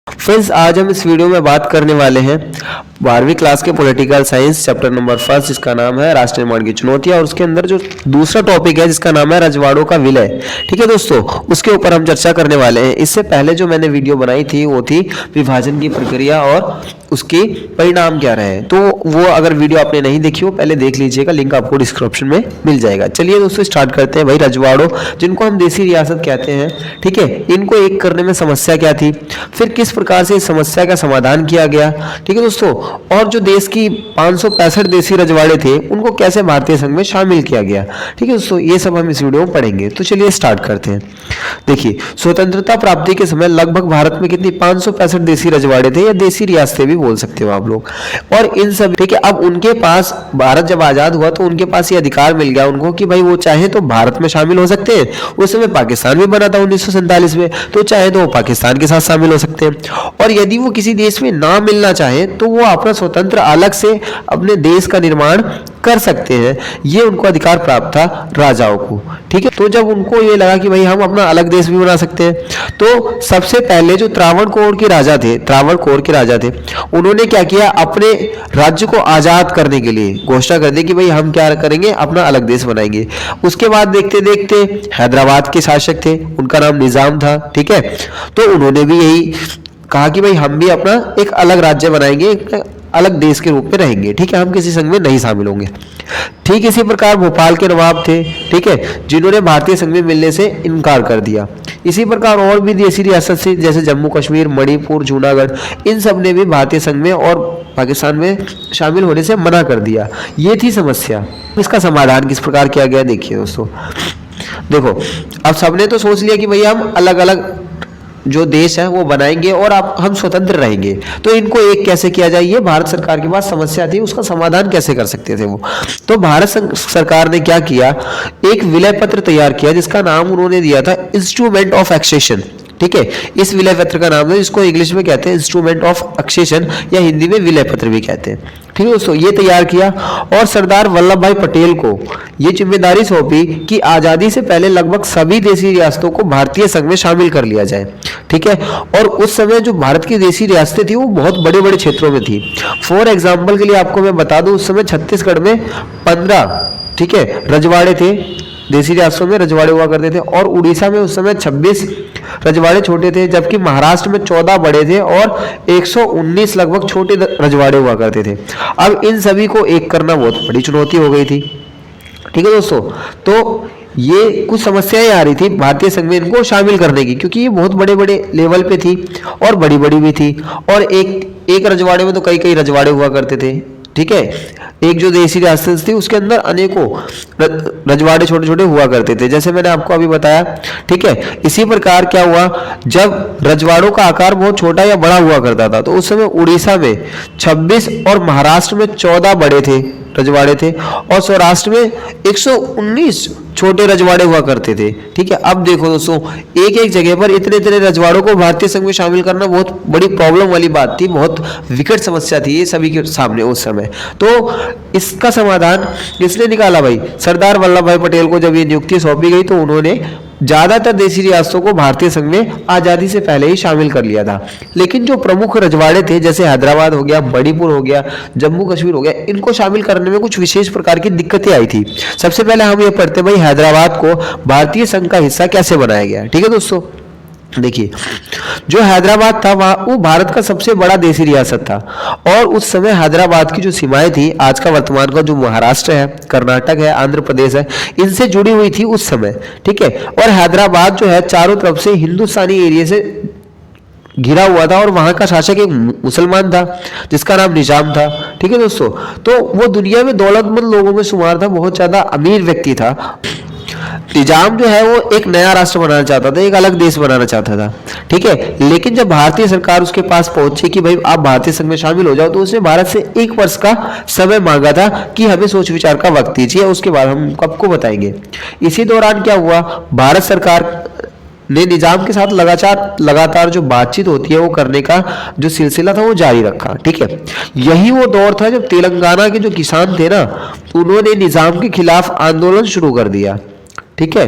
Friends, आज हम इस वीडियो में बात करने वाले हैं 12वीं क्लास के पॉलिटिकल साइंस चैप्टर नंबर 1 जिसका नाम है राष्ट्र निर्माण की चुनौतियां और उसके अंदर जो दूसरा टॉपिक है जिसका नाम है रजवाड़ों का विलय। ठीक है दोस्तों, उसके ऊपर हम चर्चा करने वाले हैं। इससे पहले जो मैंने वीडियो बनाई थी वो थी विभाजन की प्रक्रिया और उसके परिणाम क्या रहे। तो वो अगर वीडियो आपने नहीं देखी हो पहले देख लीजिएगा, लिंक आपको डिस्क्रिप्शन में मिल जाएगा। चलिए दोस्तों स्टार्ट करते हैं। भाई रजवाड़ों जिनको हम देसी रियासत कहते हैं, ठीक है, इनको एक करने में समस्या क्या थी, फिर किस प्रकार से इस समस्या का समाधान किया गया। ठीक है दोस्तों, और जो देश की 565 देसी रजवाड़े थे उनको कैसे भारतीय संघ में शामिल किया गया। ठीक है दोस्तों, ये सब हम इस वीडियो में पढ़ेंगे। तो चलिए स्टार्ट करते हैं। देखिए, स्वतंत्रता प्राप्ति के समय लगभग भारत में कितनी 565 देसी रजवाड़े थे या देसी रियासतें भी बोल सकते हो आप लोग। और इन सब, ठीक है, अब उनके पास भारत जब आजाद हुआ तो उनके पास ये अधिकार मिल गया उनको कि भाई वो चाहे तो भारत में शामिल हो सकते हैं। उस समय पाकिस्तान भी बना था 1947 में, तो चाहे तो वो पाकिस्तान के साथ शामिल हो सकते हैं। और यदि वो किसी देश में ना मिलना चाहे तो वो अपना स्वतंत्र अलग से अपने देश का निर्माण कर सकते हैं। ये उनको अधिकार प्राप्त था राजाओं को। ठीक है, तो जब उनको ये लगा कि भाई हम अपना अलग देश भी बना सकते हैं, तो सबसे पहले जो त्रावणकोर के राजा थे उन्होंने क्या किया, अपने राज्य को आजाद करने के लिए घोषणा कर दी कि भाई हम क्या करेंगे, अपना अलग देश बनाएंगे। उसके बाद देखते देखते हैदराबाद के शासक थे, उनका नाम निजाम था। ठीक है, तो उन्होंने भी यही कहा कि भाई हम भी अपना एक अलग राज्य बनाएंगे, एक अलग देश के रूप में रहेंगे। ठीक है, हम किसी संघ में नहीं शामिल होंगे। ठीक इसी प्रकार भोपाल के नवाब थे, ठीक है, जिन्होंने भारतीय संघ में मिलने से इनकार कर दिया। इसी प्रकार और भी देसी रियासत से जैसे जम्मू कश्मीर, मणिपुर, जूनागढ़, इन सब ने भी भारतीय संघ में और पाकिस्तान में शामिल होने से मना कर दिया। ये थी समस्या। इसका समाधान किस प्रकार किया गया देखिए दोस्तों। देखो, अब सबने तो सोच लिया कि भैया हम अलग अलग जो देश है वो बनाएंगे और आप हम स्वतंत्र रहेंगे, तो इनको एक कैसे किया जाए, ये भारत सरकार के पास समस्या थी। उसका समाधान कैसे कर सकते थे वो, तो भारत सरकार ने क्या किया, एक विलय पत्र तैयार किया जिसका नाम उन्होंने दिया था इंस्ट्रूमेंट ऑफ एक्सेशन। ठीक है, इस विलय पत्र का नाम है, इसको इंग्लिश में कहते हैं इंस्ट्रूमेंट ऑफ एक्सेशन या हिंदी में विलय पत्र भी कहते हैं। ठीक है दोस्तों, ये तैयार किया और सरदार वल्लभ भाई पटेल को ये जिम्मेदारी सौंपी कि आज़ादी से पहले लगभग सभी देसी रियासतों को भारतीय संघ में शामिल कर लिया जाए। ठीक है, और उस समय जो भारत की देसी रियासतें थी वो बहुत बड़े बड़े क्षेत्रों में थी। फॉर एग्जाम्पल के लिए आपको मैं बता दूं, उस समय छत्तीसगढ़ में 15, ठीक है, रजवाड़े थे, देसी रियासतों में रजवाड़े हुआ करते थे। और उड़ीसा में उस समय 26 रजवाड़े छोटे थे, जबकि महाराष्ट्र में 14 बड़े थे और 119 लगभग छोटे रजवाड़े हुआ करते थे। अब इन सभी को एक करना बहुत बड़ी चुनौती हो गई थी। ठीक है दोस्तों, तो ये कुछ समस्याएं आ रही थी भारतीय संघ में इनको शामिल करने की, क्योंकि ये बहुत बड़े बड़े लेवल पे थी और बड़ी बड़ी भी थी। और एक रजवाड़े में तो कई कई रजवाड़े हुआ करते थे। ठीक है, एक जो देसी रियासत थी उसके अंदर अनेकों रजवाड़े छोटे छोटे हुआ करते थे, जैसे मैंने आपको अभी बताया। ठीक है, इसी प्रकार क्या हुआ, जब रजवाड़ों का आकार बहुत छोटा या बड़ा हुआ करता था तो उस समय उड़ीसा में 26 और महाराष्ट्र में 14 बड़े थे रजवाड़े थे और सौराष्ट्र में 119 छोटे रजवाड़े हुआ करते थे। ठीक है, अब देखो दोस्तों, एक एक जगह पर इतने इतने रजवाड़ों को भारतीय संघ में शामिल करना बहुत बड़ी प्रॉब्लम वाली बात थी, बहुत विकट समस्या थी ये सभी के सामने उस समय। तो इसका समाधान किसने निकाला भाई, सरदार वल्लभ भाई पटेल को जब ये नियुक्ति सौंपी गई तो उन्होंने ज्यादातर देसी रियासतों को भारतीय संघ में आजादी से पहले ही शामिल कर लिया था। लेकिन जो प्रमुख रजवाड़े थे जैसे हैदराबाद हो गया, मणिपुर हो गया, जम्मू कश्मीर हो गया, इनको शामिल करने में कुछ विशेष प्रकार की दिक्कतें आई थी। सबसे पहले हम ये पढ़ते भाई हैदराबाद को भारतीय संघ का हिस्सा कैसे बनाया गया। ठीक है दोस्तों, देखिए, जो हैदराबाद था वो भारत का सबसे बड़ा देसी रियासत था और उस समय हैदराबाद की जो सीमाएं थी, आज का वर्तमान का जो महाराष्ट्र है, कर्नाटक है, आंध्र प्रदेश है, इनसे जुड़ी हुई थी उस समय। ठीक है, और हैदराबाद जो है चारों तरफ से हिंदुस्तानी एरिया से घिरा हुआ था और वहां का शासक एक मुसलमान था जिसका नाम निजाम था। ठीक है दोस्तों, तो वो दुनिया में दौलतमंद लोगों में शुमार था, बहुत ज्यादा अमीर व्यक्ति था। निजाम जो है वो एक नया राष्ट्र बनाना चाहता था, एक अलग देश बनाना चाहता था। ठीक है, लेकिन जब भारतीय सरकार उसके पास पहुंची कि भाई आप भारतीय संघ में शामिल हो जाओ, तो उसने भारत से 1 वर्ष का समय मांगा था कि हमें सोच विचार का वक्त दीजिए, उसके बाद हम आपको बताएंगे। इसी दौरान क्या हुआ, भारत सरकार ने निजाम के साथ लगातार जो बातचीत होती है वो करने का जो सिलसिला था वो जारी रखा। ठीक है, यही वो दौर था जब तेलंगाना के जो किसान थे ना, उन्होंने निजाम के खिलाफ आंदोलन शुरू कर दिया। ठीक है,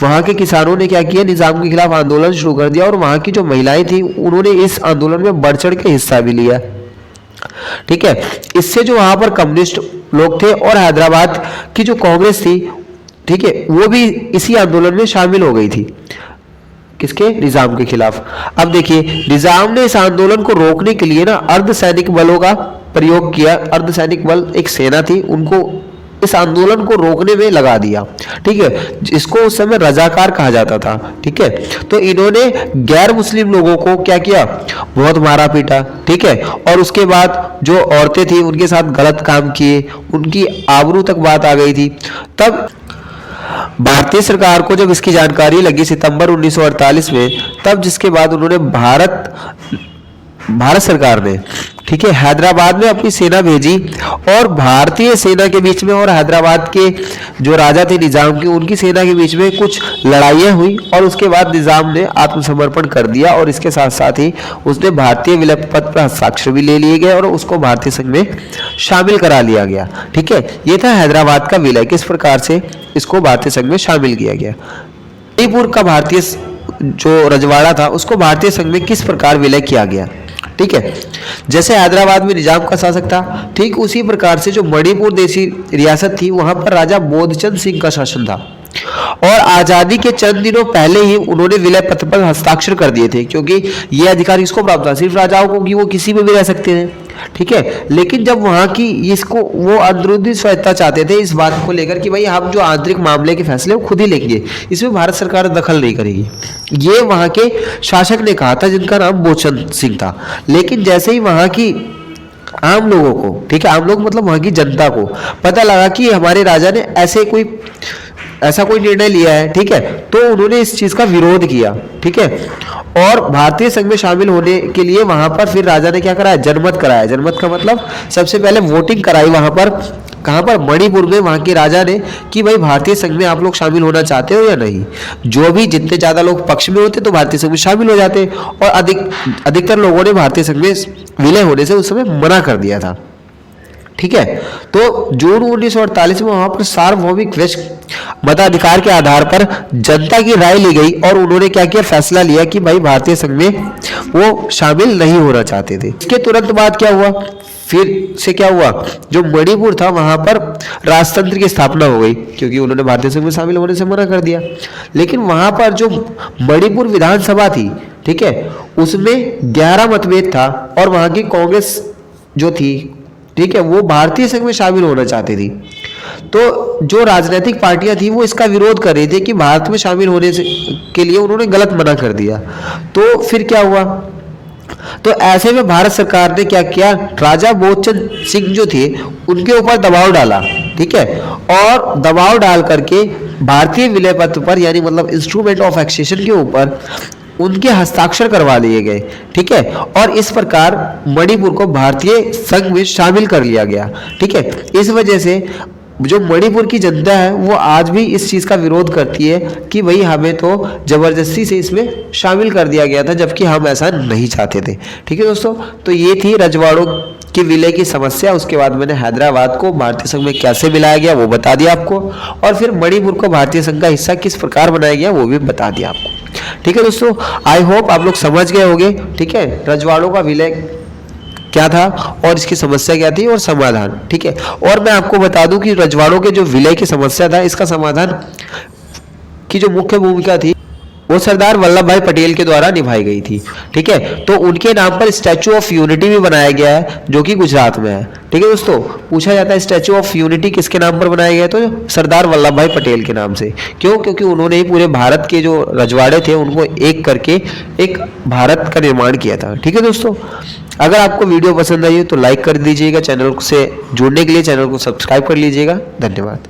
वहां के किसानों ने क्या किया, निजाम के खिलाफ आंदोलन शुरू कर दिया और वहां की जो महिलाएं थी उन्होंने इस आंदोलन में बढ़ चढ़ के हिस्सा भी लिया। ठीक है, इससे जो वहां पर कम्युनिस्ट लोग थे और हैदराबाद की जो कांग्रेस थी, ठीक है, वो भी इसी आंदोलन में शामिल हो गई थी। किसके? निजाम के खिलाफ। अब देखिए, निजाम ने इस आंदोलन को रोकने के लिए ना अर्धसैनिक बलों का प्रयोग किया। अर्धसैनिक बल एक सेना थी, उनको इस आंदोलन को रोकने में लगा दिया। ठीक है, जिसको उस समय रजाकार कहा जाता था। ठीक है, तो इन्होंने गैर मुस्लिम लोगों को क्या किया, बहुत मारा पीटा। ठीक है, और उसके बाद जो औरतें थी उनके साथ गलत काम किए, उनकी आबरू तक बात आ गई थी। तब भारतीय सरकार को जब इसकी जानकारी लगी सितंबर 1948 में, तब जिसके बाद उन्होंने भारत सरकार ने, ठीक है, हैदराबाद में अपनी सेना भेजी और भारतीय सेना के बीच में और हैदराबाद के जो राजा थे निजाम के, उनकी सेना के बीच में कुछ लड़ाइयाँ हुई और उसके बाद निजाम ने आत्मसमर्पण कर दिया और इसके साथ साथ ही उसने भारतीय विलय पत्र पर हस्ताक्षर भी ले लिए गए और उसको भारतीय संघ में शामिल करा लिया गया। ठीक है, ये था हैदराबाद का विलय, किस प्रकार से इसको भारतीय संघ में शामिल किया गया। मणिपुर का भारतीय जो रजवाड़ा था उसको भारतीय संघ में किस प्रकार विलय किया गया। ठीक है, जैसे हैदराबाद में निजाम का शासक था, ठीक उसी प्रकार से जो मणिपुर देशी रियासत थी वहां पर राजा बोधचंद सिंह का शासन था और आजादी के चंद दिनों पहले ही उन्होंने विलय पत्र पर हस्ताक्षर कर दिए थे, क्योंकि ये अधिकार किसको प्राप्त था, सिर्फ राजाओं को, कि वो किसी में भी रह सकते थे। ठीक है, लेकिन जब वहां की इसको वो अंदरूनी स्वायत्ता चाहते थे इस बात को लेकर कि भाई हम जो आंतरिक मामले के फैसले वो खुद ही लेंगे, इसमें भारत सरकार दखल नहीं करेगी, ये वहां के शासक ने कहा था जिनका नाम बोधचंद सिंह था। लेकिन जैसे ही वहां की आम लोगों को, ठीक है, आम लोग मतलब वहां की जनता को पता लगा कि हमारे राजा ने ऐसा कोई निर्णय लिया है, ठीक है, तो उन्होंने इस चीज का विरोध किया। ठीक है, और भारतीय संघ में शामिल होने के लिए वहां पर फिर राजा ने क्या कराया, जनमत कराया। जनमत का मतलब सबसे पहले वोटिंग कराई वहां पर, कहां पर, मणिपुर में, वहां के राजा ने कि भाई भारतीय संघ में आप लोग शामिल होना चाहते हो या नहीं। जो भी जितने ज्यादा लोग पक्ष में होते तो भारतीय संघ में शामिल हो जाते और अधिकतर लोगों ने भारतीय संघ में विलय होने से उस समय मना कर दिया था। ठीक है, तो जून 1948 में वहां पर सार्वभौमिक मताधिकार के आधार पर जनता की राय ली गई और उन्होंने क्या किया, फैसला लिया कि भाई भारतीय संघ में वो शामिल नहीं होना चाहते थे। इसके तुरंत बाद क्या हुआ, फिर से क्या हुआ, जो मणिपुर था वहां पर राजतंत्र की स्थापना हो गई, क्योंकि उन्होंने भारतीय संघ में शामिल होने से मना कर दिया। लेकिन वहां पर जो मणिपुर विधानसभा थी, ठीक है, उसमें 11 मतभेद था और वहां की कांग्रेस जो थी, ठीक है, वो भारतीय संघ में शामिल होना चाहती थी। तो जो राजनीतिक पार्टियां थी वो इसका विरोध कर रही थी कि भारत में शामिल होने से के लिए उन्होंने गलत मना कर दिया। तो फिर क्या हुआ, तो ऐसे में भारत सरकार ने क्या किया, राजा बोधचंद सिंह जो थे उनके ऊपर दबाव डाला। ठीक है, और दबाव डाल करके भारतीय विलय पत्र पर, यानी मतलब इंस्ट्रूमेंट ऑफ एक्सेशन के ऊपर उनके हस्ताक्षर करवा लिए गए। ठीक है, और इस प्रकार मणिपुर को भारतीय संघ में शामिल कर लिया गया। ठीक है, इस वजह से जो मणिपुर की जनता है वो आज भी इस चीज का विरोध करती है कि भाई हमें तो जबरदस्ती से इसमें शामिल कर दिया गया था, जबकि हम ऐसा नहीं चाहते थे। ठीक है दोस्तों, तो ये थी रजवाड़ों के विलय की समस्या। उसके बाद मैंने हैदराबाद को भारतीय संघ में कैसे मिलाया गया वो बता दिया आपको, और फिर मणिपुर को भारतीय संघ का हिस्सा किस प्रकार बनाया गया वो भी बता दिया आपको। ठीक है दोस्तों, आई होप आप लोग समझ गए होंगे। ठीक है, रजवाड़ों का विलय क्या था और इसकी समस्या क्या थी और समाधान। ठीक है, और मैं आपको बता दूं कि रजवाड़ों के जो विलय की समस्या था, इसका समाधान की जो मुख्य भूमिका थी वो सरदार वल्लभ भाई पटेल के द्वारा निभाई गई थी। ठीक है, तो उनके नाम पर स्टैचू ऑफ यूनिटी भी बनाया गया है जो कि गुजरात में है। ठीक है दोस्तों, पूछा जाता है स्टैचू ऑफ यूनिटी किसके नाम पर बनाया गया, तो सरदार वल्लभ भाई पटेल के नाम से। क्यों? क्योंकि उन्होंने ही पूरे भारत के जो रजवाड़े थे उनको एक करके एक भारत का निर्माण किया था। ठीक है दोस्तों, अगर आपको वीडियो पसंद आई हो तो लाइक कर दीजिएगा, चैनल से जुड़ने के लिए चैनल को सब्सक्राइब कर लीजिएगा। धन्यवाद।